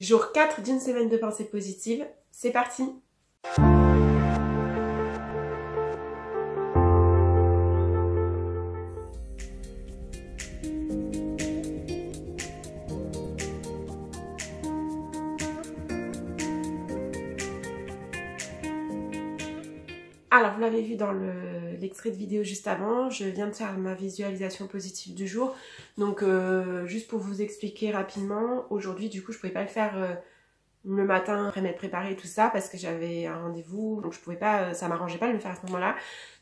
Jour 4 d'une semaine de pensée positive, c'est parti! Alors, vous l'avez vu dans l'extrait de vidéo juste avant, je viens de faire ma visualisation positive du jour. Donc, juste pour vous expliquer rapidement, aujourd'hui, du coup, je pouvais pas le faire le matin après m'être préparée et tout ça parce que j'avais un rendez-vous. Donc, je pouvais pas, ça m'arrangeait pas de le faire à ce moment-là.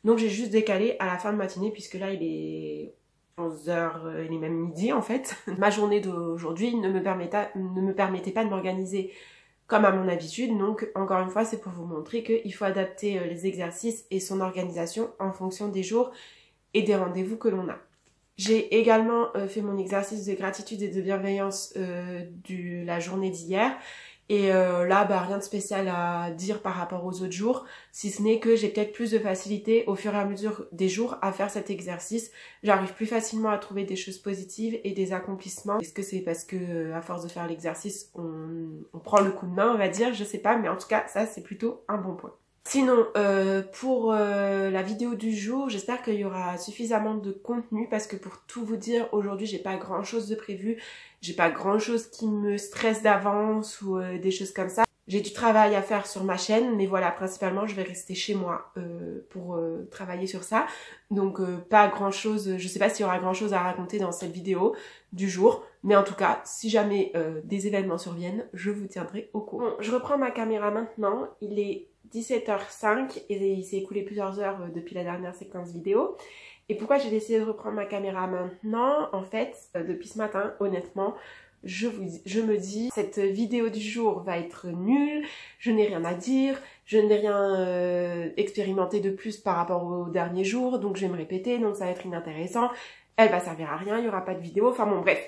Donc, j'ai juste décalé à la fin de matinée puisque là, il est 11h, il est même midi en fait. Ma journée d'aujourd'hui ne me permettait pas de m'organiser comme à mon habitude, donc encore une fois c'est pour vous montrer qu'il faut adapter les exercices et son organisation en fonction des jours et des rendez-vous que l'on a. J'ai également fait mon exercice de gratitude et de bienveillance de la journée d'hier. Et là, rien de spécial à dire par rapport aux autres jours, si ce n'est que j'ai peut-être plus de facilité au fur et à mesure des jours à faire cet exercice. J'arrive plus facilement à trouver des choses positives et des accomplissements. Est-ce que c'est parce que à force de faire l'exercice, on prend le coup de main, on va dire, je sais pas, mais en tout cas, ça c'est plutôt un bon point. Sinon, pour la vidéo du jour, j'espère qu'il y aura suffisamment de contenu parce que pour tout vous dire, aujourd'hui j'ai pas grand chose de prévu, j'ai pas grand chose qui me stresse d'avance ou des choses comme ça. J'ai du travail à faire sur ma chaîne, mais voilà, principalement je vais rester chez moi pour travailler sur ça. Donc pas grand chose, je sais pas s'il y aura grand chose à raconter dans cette vidéo du jour, mais en tout cas, si jamais des événements surviennent, je vous tiendrai au courant. Bon, je reprends ma caméra maintenant, il est 17h05 et il s'est écoulé plusieurs heures depuis la dernière séquence vidéo. Et pourquoi j'ai décidé de reprendre ma caméra maintenant? En fait, depuis ce matin, honnêtement, je me dis, cette vidéo du jour va être nulle, je n'ai rien à dire, je n'ai rien expérimenté de plus par rapport aux derniers jours, donc je vais me répéter, donc ça va être inintéressant, elle va servir à rien, il n'y aura pas de vidéo, enfin bon bref.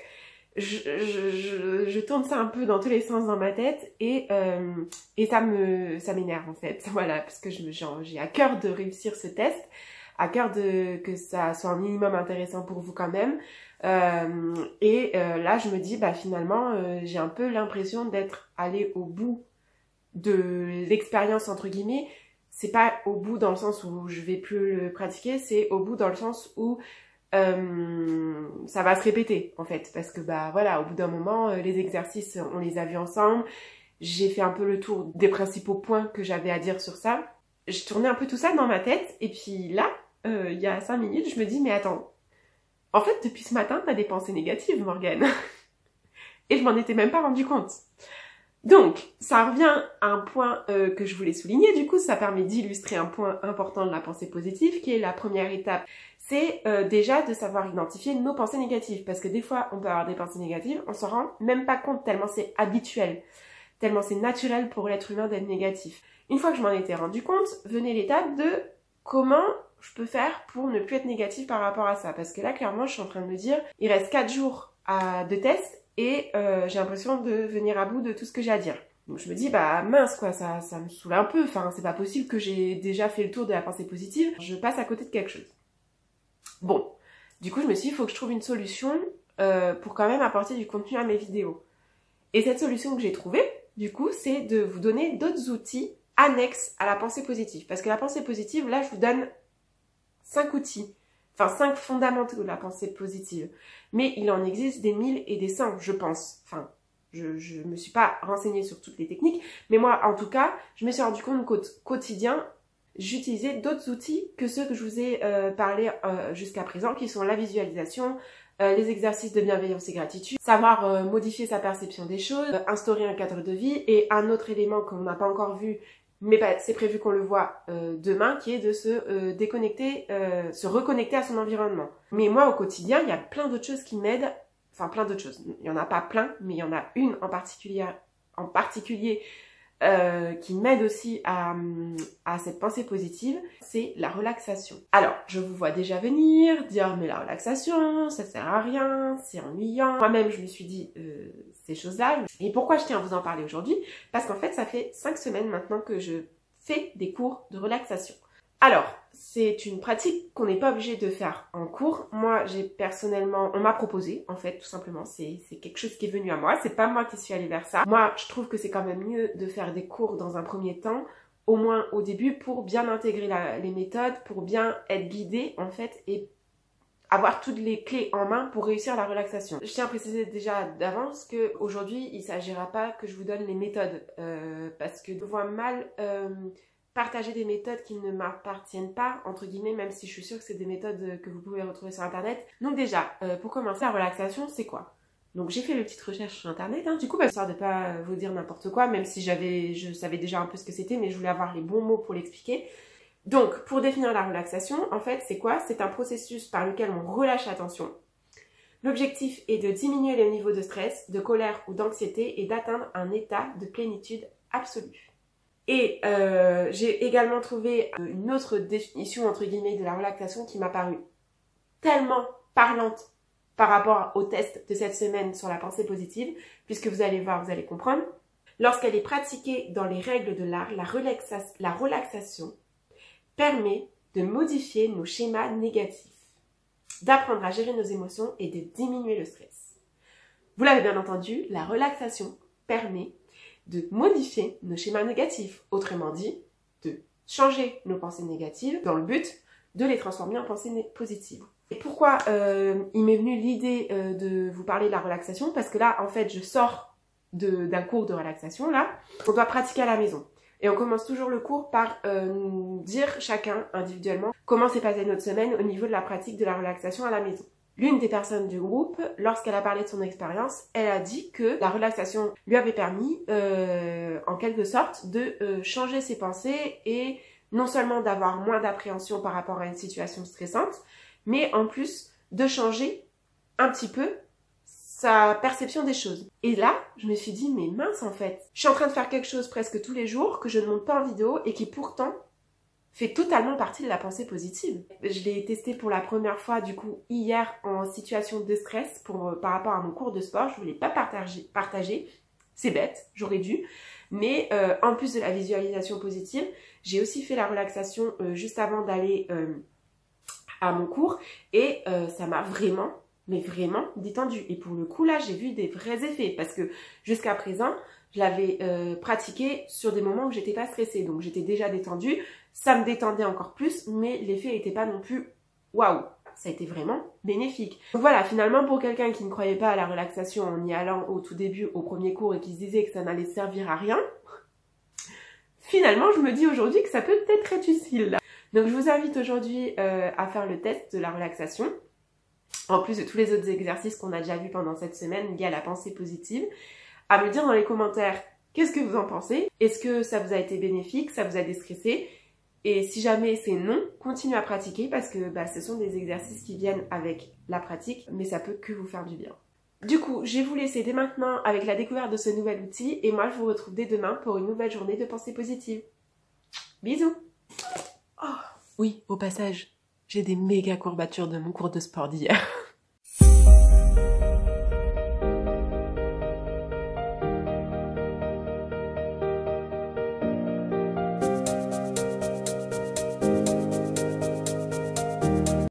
Je tourne ça un peu dans tous les sens dans ma tête et ça m'énerve en fait, voilà, parce que j'ai à cœur de réussir ce test, à cœur que ça soit un minimum intéressant pour vous quand même, là je me dis finalement j'ai un peu l'impression d'être allée au bout de l'expérience entre guillemets. C'est pas au bout dans le sens où je vais plus le pratiquer, c'est au bout dans le sens où ça va se répéter en fait, parce que voilà, au bout d'un moment les exercices on les a vus ensemble, j'ai fait un peu le tour des principaux points que j'avais à dire sur ça, je tournais un peu tout ça dans ma tête et puis là il y a 5 minutes je me dis mais attends, en fait depuis ce matin t'as des pensées négatives Morgane et je m'en étais même pas rendu compte. Donc, ça revient à un point que je voulais souligner, du coup ça permet d'illustrer un point important de la pensée positive, qui est la première étape. C'est déjà de savoir identifier nos pensées négatives, parce que des fois on peut avoir des pensées négatives, on s'en rend même pas compte tellement c'est habituel, tellement c'est naturel pour l'être humain d'être négatif. Une fois que je m'en étais rendu compte, venait l'étape de comment je peux faire pour ne plus être négatif par rapport à ça, parce que là clairement je suis en train de me dire, il reste 4 jours de test, et j'ai l'impression de venir à bout de tout ce que j'ai à dire. Donc je me dis mince quoi, ça me saoule un peu, enfin c'est pas possible que j'ai déjà fait le tour de la pensée positive, je passe à côté de quelque chose. Bon, du coup je me suis dit il faut que je trouve une solution pour quand même apporter du contenu à mes vidéos. Et cette solution que j'ai trouvée, du coup, c'est de vous donner d'autres outils annexes à la pensée positive. Parce que la pensée positive, là je vous donne 5 outils. Enfin, 5 fondamentaux de la pensée positive. Mais il en existe des 1000 et des 100, je pense. Enfin, je me suis pas renseignée sur toutes les techniques. Mais moi, en tout cas, je me suis rendu compte qu'au quotidien, j'utilisais d'autres outils que ceux que je vous ai parlé jusqu'à présent, qui sont la visualisation, les exercices de bienveillance et gratitude, savoir modifier sa perception des choses, instaurer un cadre de vie, et un autre élément qu'on n'a pas encore vu, mais c'est prévu qu'on le voit demain, qui est de se déconnecter, se reconnecter à son environnement. Mais moi, au quotidien, il y a plein d'autres choses qui m'aident, enfin plein d'autres choses. Il n'y en a pas plein, mais il y en a une en particulier qui m'aide aussi à cette pensée positive, c'est la relaxation. Alors, je vous vois déjà venir, dire mais la relaxation, ça sert à rien, c'est ennuyant. Moi-même, je me suis dit ces choses-là. Et pourquoi je tiens à vous en parler aujourd'hui? Parce qu'en fait, ça fait 5 semaines maintenant que je fais des cours de relaxation. Alors, c'est une pratique qu'on n'est pas obligé de faire en cours. Moi, on m'a proposé, en fait, tout simplement. C'est quelque chose qui est venu à moi. C'est pas moi qui suis allée vers ça. Moi, je trouve que c'est quand même mieux de faire des cours dans un premier temps, au moins au début, pour bien intégrer les méthodes, pour bien être guidé, en fait, et avoir toutes les clés en main pour réussir la relaxation. Je tiens à préciser déjà d'avance qu'aujourd'hui, il ne s'agira pas que je vous donne les méthodes, parce que je vois mal partager des méthodes qui ne m'appartiennent pas, entre guillemets, même si je suis sûre que c'est des méthodes que vous pouvez retrouver sur internet. Donc déjà, pour commencer, la relaxation, c'est quoi? Donc j'ai fait une petite recherche sur internet, du coup, histoire de pas vous dire n'importe quoi, même si je savais déjà un peu ce que c'était, mais je voulais avoir les bons mots pour l'expliquer. Donc, pour définir la relaxation, en fait, c'est quoi? C'est un processus par lequel on relâche la tension. L'objectif est de diminuer les niveaux de stress, de colère ou d'anxiété et d'atteindre un état de plénitude absolue. Et j'ai également trouvé une autre définition, entre guillemets, de la relaxation qui m'a paru tellement parlante par rapport au test de cette semaine sur la pensée positive, puisque vous allez voir, vous allez comprendre. Lorsqu'elle est pratiquée dans les règles de l'art, la relaxation permet de modifier nos schémas négatifs, d'apprendre à gérer nos émotions et de diminuer le stress. Vous l'avez bien entendu, la relaxation permet de modifier nos schémas négatifs, autrement dit, de changer nos pensées négatives dans le but de les transformer en pensées positives. Et pourquoi il m'est venu l'idée de vous parler de la relaxation? Parce que là, en fait, je sors d'un cours de relaxation, là, qu'on doit pratiquer à la maison. Et on commence toujours le cours par dire chacun individuellement comment s'est passée notre semaine au niveau de la pratique de la relaxation à la maison. L'une des personnes du groupe, lorsqu'elle a parlé de son expérience, elle a dit que la relaxation lui avait permis, en quelque sorte, de changer ses pensées et non seulement d'avoir moins d'appréhension par rapport à une situation stressante, mais en plus de changer un petit peu sa perception des choses. Et là, je me suis dit, mais mince en fait, je suis en train de faire quelque chose presque tous les jours que je ne montre pas en vidéo et qui pourtant fait totalement partie de la pensée positive. Je l'ai testé pour la première fois du coup hier en situation de stress par rapport à mon cours de sport. Je ne voulais pas partager. C'est bête, j'aurais dû. Mais en plus de la visualisation positive, j'ai aussi fait la relaxation juste avant d'aller à mon cours et ça m'a vraiment détendu. Et pour le coup là, j'ai vu des vrais effets parce que jusqu'à présent, je l'avais pratiqué sur des moments où j'étais pas stressée. Donc j'étais déjà détendue. Ça me détendait encore plus, mais l'effet n'était pas non plus waouh. Ça a été vraiment bénéfique. Donc voilà, finalement, pour quelqu'un qui ne croyait pas à la relaxation en y allant au tout début, au premier cours, et qui se disait que ça n'allait servir à rien, finalement, je me dis aujourd'hui que ça peut peut-être être utile. Donc je vous invite aujourd'hui à faire le test de la relaxation, en plus de tous les autres exercices qu'on a déjà vus pendant cette semaine liés à la pensée positive, à me dire dans les commentaires qu'est-ce que vous en pensez. Est-ce que ça vous a été bénéfique, ça vous a déstressé? Et si jamais c'est non, continuez à pratiquer parce que ce sont des exercices qui viennent avec la pratique, mais ça peut que vous faire du bien. Du coup, je vais vous laisser dès maintenant avec la découverte de ce nouvel outil et moi je vous retrouve dès demain pour une nouvelle journée de pensée positive. Bisous! Oh, oui, au passage, j'ai des méga courbatures de mon cours de sport d'hier.